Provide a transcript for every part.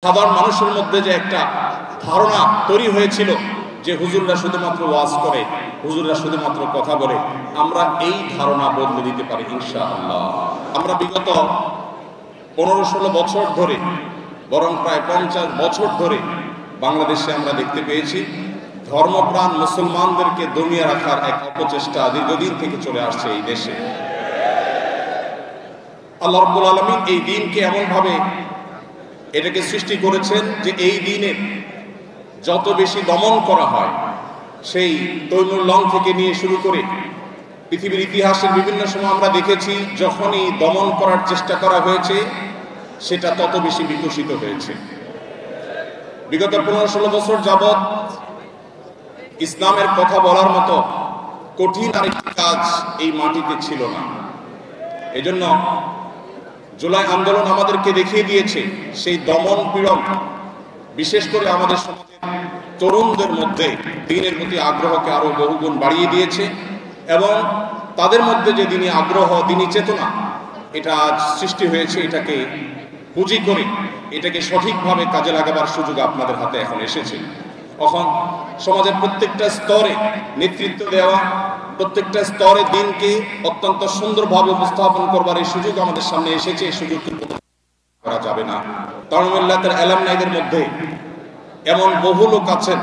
সাধারণ মানুষের মধ্যে যে একটা ধারণা তৈরি হয়েছিল যে হুজুররা শুধুমাত্র ওয়াজ করে, হুজুররা শুধুমাত্র কথা বলে, আমরা এই ধারণা বদলে দিতে পারি ইনশাআল্লাহ। আমরা বিগত 15-16 বছর ধরে, বরং প্রায় 50 বছর ধরে বাংলাদেশে আমরা দেখতে পেয়েছি ধর্মপ্রাণ মুসলমানদেরকে দমিয়ে রাখার এক অপচেষ্টা দীর্ঘদিন থেকে চলে আসছে এই দেশে। আল্লাহ রাব্বুল আলামিন এই দিনকে এমনভাবে এটাকে সৃষ্টি করেছেন যে এই দিনে যত বেশি দমন করা হয়, সেই তৈমুর লং থেকে নিয়ে শুরু করে পৃথিবীর ইতিহাসের বিভিন্ন সময় আমরা দেখেছি যখনই দমন করার চেষ্টা করা হয়েছে সেটা তত বেশি বিকশিত হয়েছে। বিগত 15-16 বছর যাবৎ ইসলামের কথা বলার মতো কঠিন আরেকটি কাজ এই মাটিতে ছিল না। এজন্য জুলাই আন্দোলন আমাদেরকে দেখিয়ে দিয়েছে সেই দমন পীড়ন বিশেষ করে আমাদের সমাজের তরুণদের মধ্যে দ্বীনের প্রতি আগ্রহকে আরো বহুগুণ বাড়িয়ে দিয়েছে এবং তাদের মধ্যে যে দ্বীনি আগ্রহ, দ্বীনি চেতনা এটা আজ সৃষ্টি হয়েছে, এটাকে পুঁজি করে এটাকে সঠিকভাবে কাজে লাগাবার সুযোগ আপনাদের হাতে এখন এসেছে। এখন সমাজের প্রত্যেকটা স্তরে নেতৃত্ব দেওয়া, প্রত্যেকটা স্তরে দিনকে অত্যন্ত সুন্দরভাবে উপস্থাপন করবার এই সুযোগ আমাদের সামনে এসেছে। এই সুযোগ করা যাবে না। তারুমিল্লাতের অ্যালামনাইদের মধ্যে এমন বহু লোক আছেন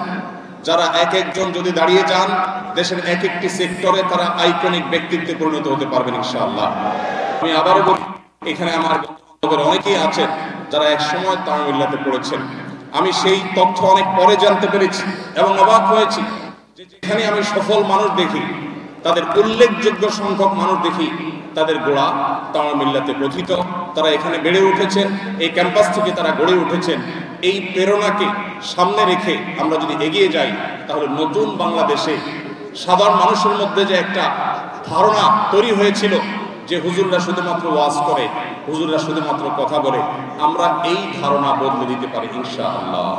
যারা এক একজন যদি দাঁড়িয়ে যান দেশের এক একটি সেক্টরে তারা আইকনিক ব্যক্তিত্বে পরিণত হতে পারবেন ইনশাআল্লাহ। আমি আবারও বলি, এখানে আমার বন্ধুদের অনেকেই আছেন যারা এক সময় তারুমিল্লাতে পড়েছেন। আমি সেই তথ্য অনেক পরে জানতে পেরেছি এবং অবাক হয়েছি যে যেখানে আমি সফল মানুষ দেখি, তাদের উল্লেখযোগ্য সংখ্যক মানুষ দেখি তাদের গোড়া তারুমিল্লাতে প্রথিত। তারা এখানে বেড়ে উঠেছেন, এই ক্যাম্পাস থেকে তারা গড়ে উঠেছেন। এই প্রেরণাকে সামনে রেখে আমরা যদি এগিয়ে যাই তাহলে নতুন বাংলাদেশে সাধারণ মানুষের মধ্যে যে একটা ধারণা তৈরি হয়েছিল যে হুজুররা শুধুমাত্র ওয়াজ করে, হুজুররা শুধুমাত্র কথা বলে, আমরা এই ধারণা বদলে দিতে পারি ইনশাআল্লাহ।